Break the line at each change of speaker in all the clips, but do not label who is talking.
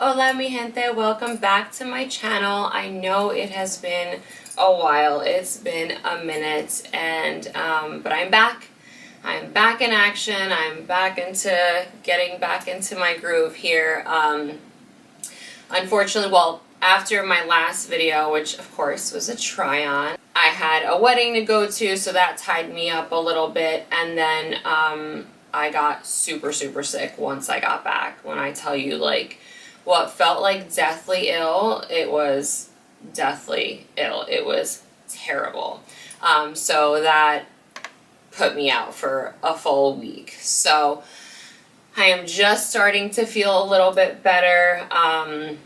Hola mi gente, welcome back to my channel. I know it has been a while, it's been a minute, and but I'm back. I'm back in action. I'm back into getting back into my groove here. Unfortunately, well, after my last video, which of course was a try-on, I had a wedding to go to, so that tied me up a little bit, and then I got super sick once I got back. When I tell you, like, what felt like deathly ill, it was deathly ill. It was terrible. So that put me out for a full week. So I am just starting to feel a little bit better. I'm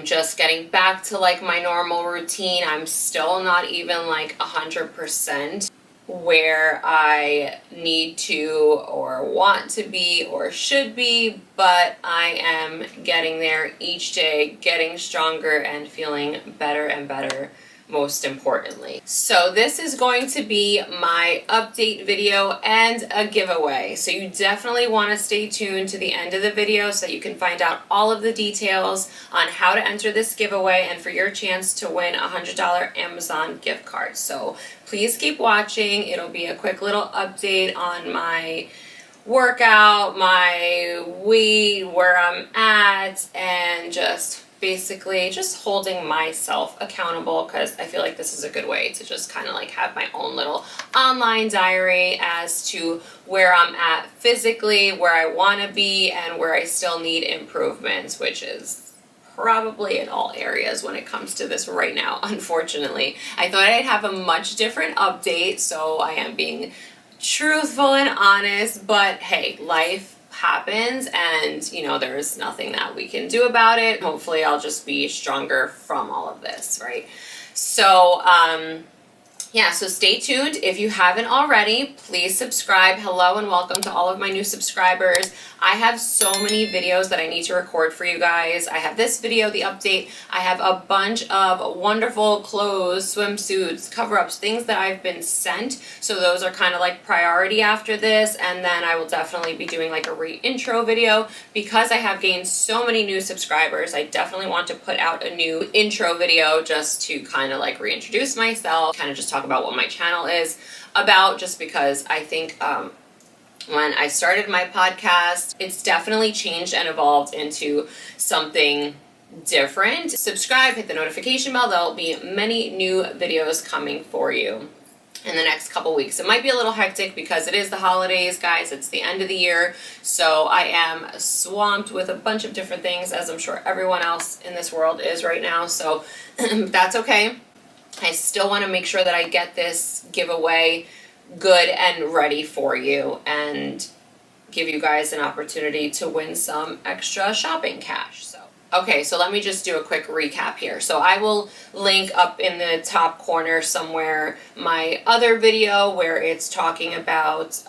just getting back to like my normal routine. I'm still not even like 100% where I need to or want to be or should be, but I am getting there each day, getting stronger and feeling better and better, most importantly. So this is going to be my update video and a giveaway. So you definitely want to stay tuned to the end of the video so that you can find out all of the details on how to enter this giveaway and for your chance to win a $100 Amazon gift card. So please keep watching. It'll be a quick little update on my workout, my weight, where I'm at, and just basically just holding myself accountable, because I feel like this is a good way to just kind of like have my own little online diary as to where I'm at physically, where I want to be, and where I still need improvements, which is probably in all areas when it comes to this right now, unfortunately. I thought I'd have a much different update, so I am being truthful and honest, but hey, life happens, and you know, there's nothing that we can do about it. Hopefully I'll just be stronger from all of this, right? So yeah, so stay tuned. If you haven't already, please subscribe. Hello and welcome to all of my new subscribers. I have so many videos that I need to record for you guys. I have this video, the update. I have a bunch of wonderful clothes, swimsuits, cover-ups, things that I've been sent. So those are kind of like priority after this. And then I will definitely be doing like a re-intro video. Because I have gained so many new subscribers, I definitely want to put out a new intro video just to kind of like reintroduce myself, kind of just talk about what my channel is about, just because I think when I started my podcast, it's definitely changed and evolved into something different. Subscribe, hit the notification bell. There'll be many new videos coming for you in the next couple weeks. It might be a little hectic because it is the holidays, guys. It's the end of the year, so I am swamped with a bunch of different things, as I'm sure everyone else in this world is right now, so that's okay. I still want to make sure that I get this giveaway good and ready for you and give you guys an opportunity to win some extra shopping cash. So okay, so let me just do a quick recap here. So I will link up in the top corner somewhere my other video where it's talking about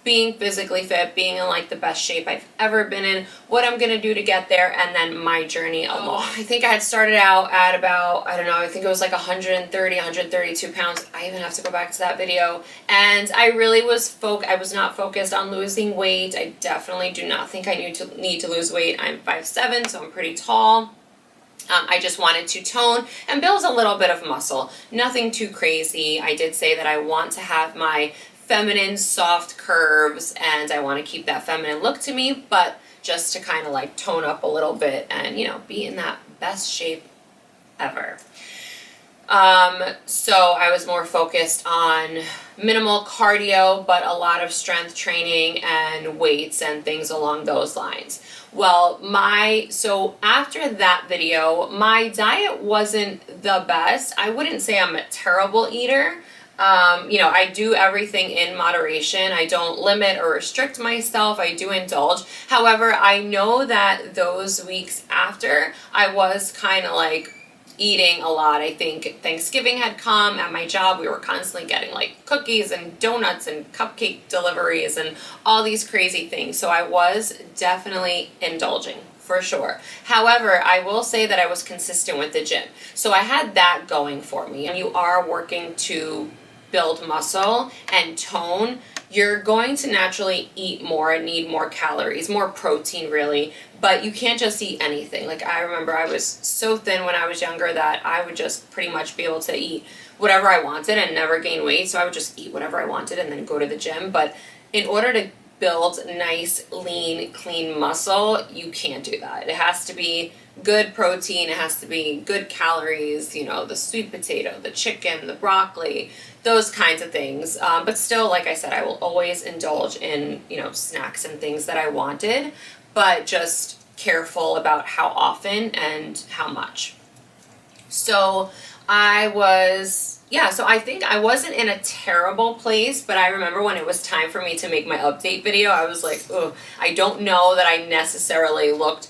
being physically fit, being in like the best shape I've ever been in, what I'm gonna do to get there, and then my journey along. I think I had started out at about, I don't know, I think it was like 130, 132 pounds. I even have to go back to that video. And I really was I was not focused on losing weight. I definitely do not think I need to lose weight. I'm 5'7", so I'm pretty tall. I just wanted to tone and build a little bit of muscle. Nothing too crazy. I did say that I want to have my feminine soft curves and I want to keep that feminine look to me, but just to kind of like tone up a little bit and, you know, be in that best shape ever. So I was more focused on minimal cardio, but a lot of strength training and weights and things along those lines. Well, so after that video, my diet wasn't the best. I wouldn't say I'm a terrible eater. You know, I do everything in moderation. I don't limit or restrict myself. I do indulge. However, I know that those weeks after, I was kind of like eating a lot. I think Thanksgiving had come. At my job, we were constantly getting like cookies and donuts and cupcake deliveries and all these crazy things. So I was definitely indulging, for sure. However, I will say that I was consistent with the gym. So I had that going for me. And you are working to build muscle and tone, you're going to naturally eat more and need more calories, more protein really, but you can't just eat anything. Like I remember I was so thin when I was younger that I would just pretty much be able to eat whatever I wanted and never gain weight, so I would just eat whatever I wanted and then go to the gym. But in order to build nice, lean, clean muscle, you can't do that. It has to be good protein, it has to be good calories, you know, the sweet potato, the chicken, the broccoli, those kinds of things. But still, like I said, I will always indulge in, you know, snacks and things that I wanted, but just careful about how often and how much. So so I think I wasn't in a terrible place, but I remember when it was time for me to make my update video, I was like, ugh, I don't know that I necessarily looked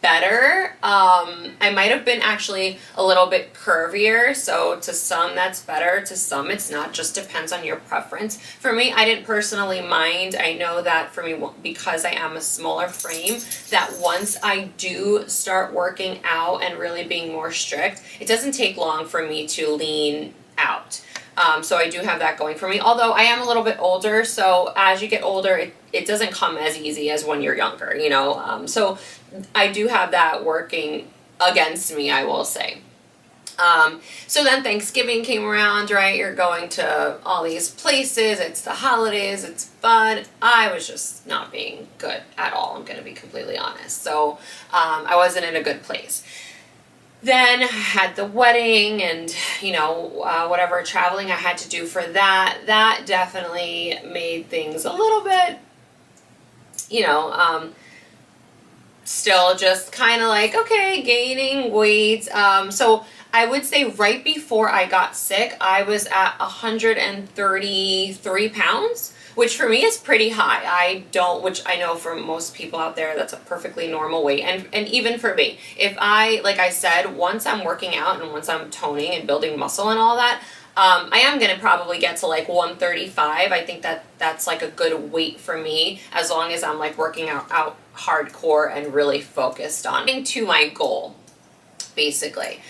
better. I might have been actually a little bit curvier, so to some that's better, to some it's not, just depends on your preference. For me, I didn't personally mind. I know that for me, because I am a smaller frame, that once I do start working out and really being more strict, it doesn't take long for me to lean out. So I do have that going for me, although I am a little bit older, so as you get older, it doesn't come as easy as when you're younger, you know, so I do have that working against me, I will say. So then Thanksgiving came around, right? You're going to all these places, it's the holidays, it's fun. I was just not being good at all, I'm going to be completely honest. So I wasn't in a good place. Then I had the wedding and, you know, whatever traveling I had to do for that. That definitely made things a little bit, you know, still just kind of like, okay, gaining weight. So I would say right before I got sick, I was at 133 pounds, which for me is pretty high. Which I know for most people out there, that's a perfectly normal weight. And even for me, if like I said, once I'm working out and once I'm toning and building muscle and all that, I am going to probably get to like 135. I think that's like a good weight for me, as long as I'm like working out hardcore and really focused on getting to my goal, basically.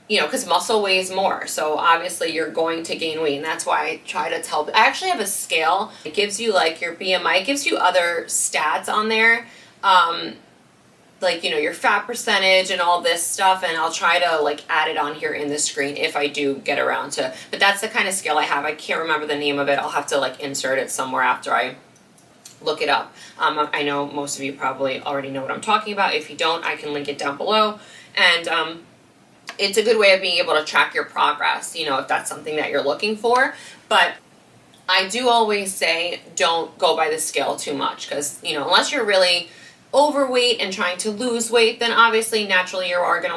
You know, because muscle weighs more, so obviously you're going to gain weight, and that's why I try to tell. I actually have a scale. It gives you like your BMI, it gives you other stats on there, like, you know, your fat percentage and all this stuff, and I'll try to like add it on here in the screen if I do get around to, but that's the kind of scale I have. I can't remember the name of it. I'll have to like insert it somewhere after I look it up. I know most of you probably already know what I'm talking about. If you don't, I can link it down below, and it's a good way of being able to track your progress, you know, if that's something that you're looking for. But I do always say don't go by the scale too much, because, you know, unless you're really overweight and trying to lose weight, then obviously naturally you are going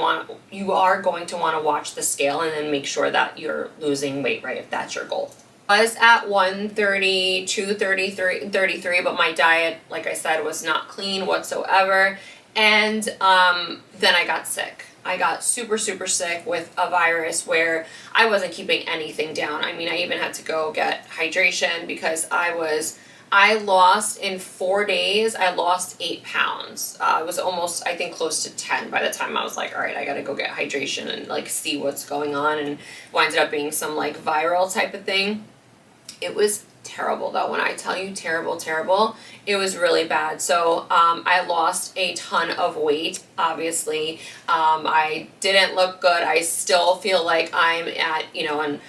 to want to watch the scale and then make sure that you're losing weight, right, if that's your goal. I was at 132, 33, but my diet, like I said, was not clean whatsoever. And then I got sick. I got super, super sick with a virus where I wasn't keeping anything down. I mean, I even had to go get hydration because I lost in 4 days, I lost 8 pounds. It was almost, I think, close to 10 by the time I was like, all right, I gotta go get hydration and like see what's going on, and winded up being some like viral type of thing. It was terrible though. When I tell you terrible, it was really bad. So I lost a ton of weight, obviously. I didn't look good. I still feel like I'm at, you know,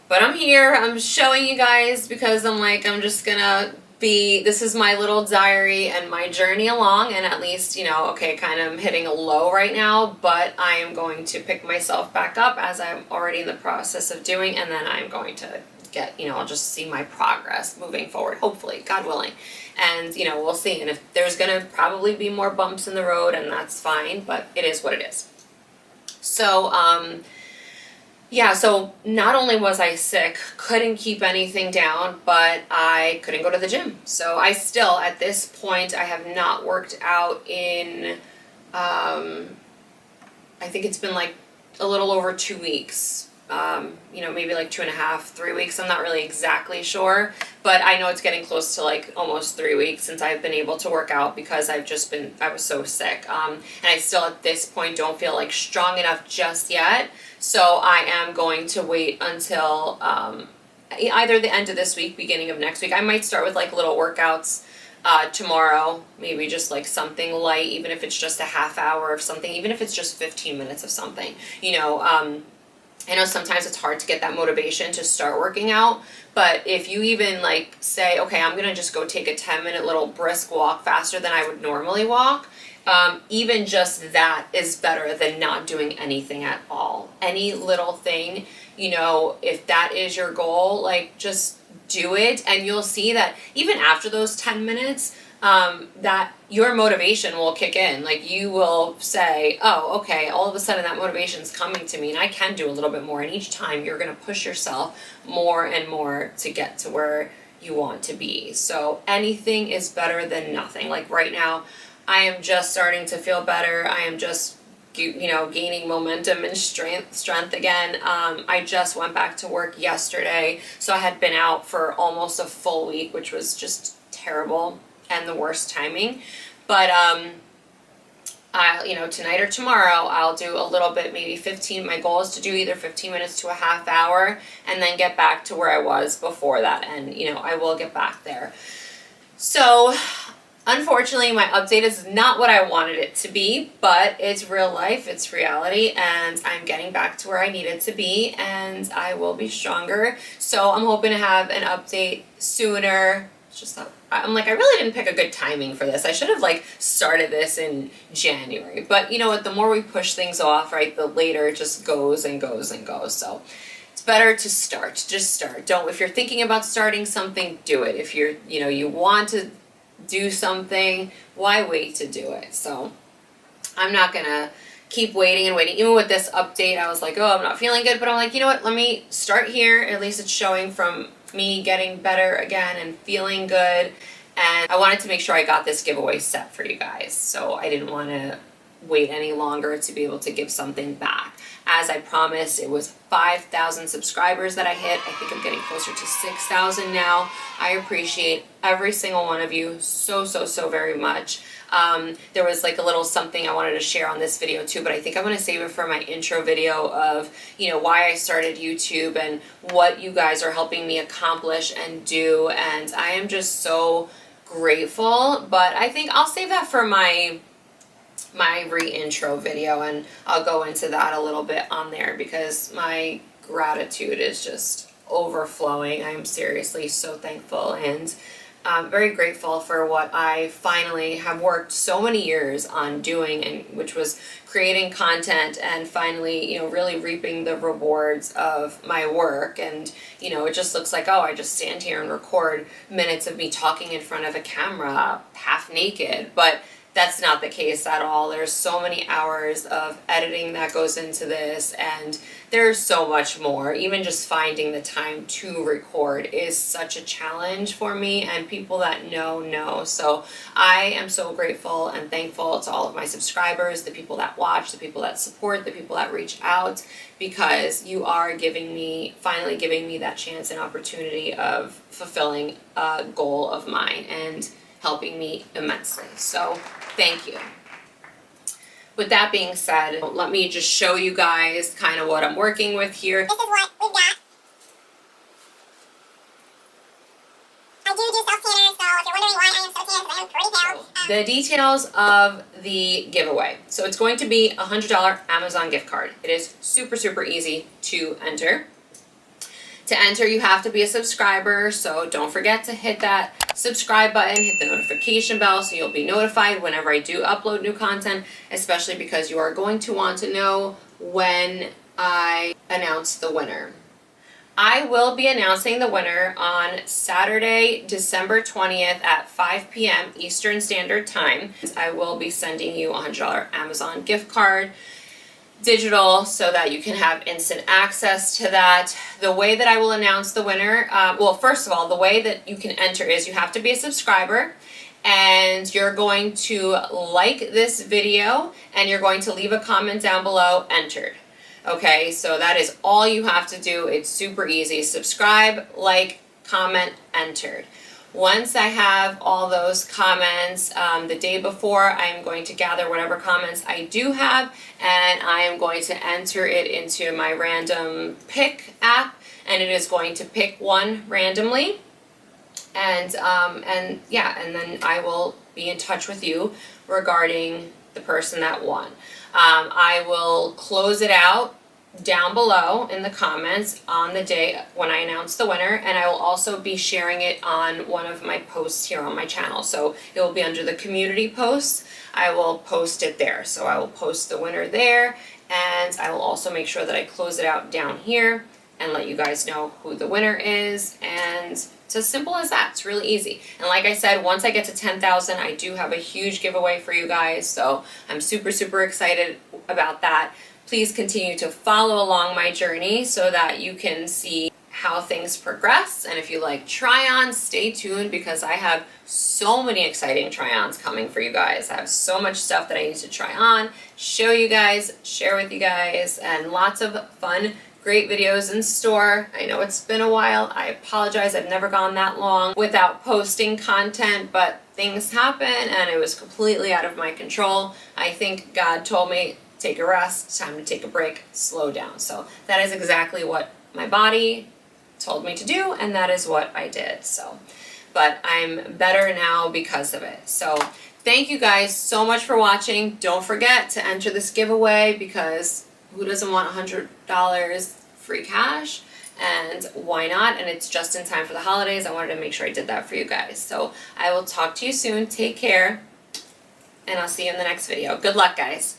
but I'm here, I'm showing you guys because I'm like, this is my little diary and my journey along, and at least, you know, okay, kind of hitting a low right now, but I am going to pick myself back up as I'm already in the process of doing, and then I'm going to get, you know, I'll just see my progress moving forward, hopefully, God willing. And, you know, we'll see. And if there's going to probably be more bumps in the road, and that's fine, but it is what it is. So, yeah, so not only was I sick, couldn't keep anything down, but I couldn't go to the gym. So I still, at this point, I have not worked out in, I think it's been like a little over 2 weeks. You know, maybe like 2.5, 3 weeks. I'm not really exactly sure, but I know it's getting close to like almost 3 weeks since I've been able to work out because I was so sick. And I still at this point don't feel like strong enough just yet. So I am going to wait until, either the end of this week, beginning of next week. I might start with like little workouts tomorrow, maybe just like something light, even if it's just a half hour of something, even if it's just 15 minutes of something. You know, I know sometimes it's hard to get that motivation to start working out, but if you even like say, okay, I'm gonna just go take a 10-minute little brisk walk faster than I would normally walk, even just that is better than not doing anything at all. Any little thing, you know, if that is your goal, like just do it, and you'll see that even after those 10 minutes, that your motivation will kick in. Like you will say, oh, okay, all of a sudden that motivation's coming to me and I can do a little bit more. And each time you're going to push yourself more and more to get to where you want to be. So anything is better than nothing. Like right now, I am just starting to feel better. I am just, you know, gaining momentum and strength again. I just went back to work yesterday, so I had been out for almost a full week, which was just terrible and the worst timing. But you know, tonight or tomorrow I'll do a little bit, maybe 15. My goal is to do either 15 minutes to a half hour and then get back to where I was before that, and you know, I will get back there. So unfortunately, my update is not what I wanted it to be, but it's real life, it's reality, and I'm getting back to where I needed to be, and I will be stronger. So I'm hoping to have an update sooner. It's just that I'm like, I really didn't pick a good timing for this. I should have like started this in January. But you know what, the more we push things off, right, the later it just goes and goes and goes. So it's better to start. Just start. Don't, if you're thinking about starting something, do it. If you're, you know, you want to do something, why wait to do it? So I'm not gonna keep waiting and waiting. Even with this update, I was like, oh, I'm not feeling good, but I'm like, you know what, let me start here. At least it's showing from me getting better again and feeling good. And I wanted to make sure I got this giveaway set for you guys, so I didn't want to wait any longer to be able to give something back. As I promised, it was 5,000 subscribers that I hit. I think I'm getting closer to 6,000 now. I appreciate every single one of you so very much. There was like a little something I wanted to share on this video too, but I think I'm going to save it for my intro video of, you know, why I started YouTube and what you guys are helping me accomplish and do. And I am just so grateful, but I think I'll save that for my re-intro video, and I'll go into that a little bit on there because my gratitude is just overflowing. I'm seriously so thankful and very grateful for what I finally have worked so many years on doing, and which was creating content and finally, you know, really reaping the rewards of my work. And you know, it just looks like, oh, I just stand here and record minutes of me talking in front of a camera half naked, but that's not the case at all. There's so many hours of editing that goes into this, and there's so much more. Even just finding the time to record is such a challenge for me, and people that know. So I am so grateful and thankful to all of my subscribers, the people that watch, the people that support, the people that reach out, because you are finally giving me that chance and opportunity of fulfilling a goal of mine and helping me immensely. So thank you. With that being said, let me just show you guys kind of what I'm working with here.
This is what we've got. I do self-tanner, so if you're wondering why I am so tan, because I am pretty pale.
The details of the giveaway. So it's going to be a $100 Amazon gift card. It is super easy to enter. To enter, you have to be a subscriber, so don't forget to hit that subscribe button, hit the notification bell so you'll be notified whenever I do upload new content, especially because you are going to want to know when I announce the winner. I will be announcing the winner on Saturday, December 20th at 5 p.m. Eastern Standard Time. I will be sending you a $100 Amazon gift card, digital, so that you can have instant access to that. The way that I will announce the winner, well, first of all, the way that you can enter is you have to be a subscriber, and you're going to like this video, and you're going to leave a comment down below, entered. Okay, so that is all you have to do. It's super easy. Subscribe, like, comment, entered. Once I have all those comments, the day before, I'm going to gather whatever comments I do have, and I am going to enter it into my random pick app, and it is going to pick one randomly. And yeah, and then I will be in touch with you regarding the person that won. I will close it out down below in the comments on the day when I announce the winner, and I will also be sharing it on one of my posts here on my channel. So it will be under the community posts. I will post it there. So I will post the winner there, and I will also make sure that I close it out down here and let you guys know who the winner is. And it's as simple as that. It's really easy. And like I said, once I get to 10,000, I do have a huge giveaway for you guys. So I'm super, super excited about that. Please continue to follow along my journey so that you can see how things progress. And if you like try-ons, stay tuned because I have so many exciting try-ons coming for you guys. I have so much stuff that I need to try on, show you guys, share with you guys, and lots of fun, great videos in store. I know it's been a while. I apologize. I've never gone that long without posting content, but things happen and it was completely out of my control. I think God told me, take a rest, time to take a break, slow down. So that is exactly what my body told me to do, and that is what I did. So, but I'm better now because of it. So thank you guys so much for watching. Don't forget to enter this giveaway because who doesn't want $100 free cash? And why not? And it's just in time for the holidays. I wanted to make sure I did that for you guys. So I will talk to you soon. Take care, and I'll see you in the next video. Good luck, guys.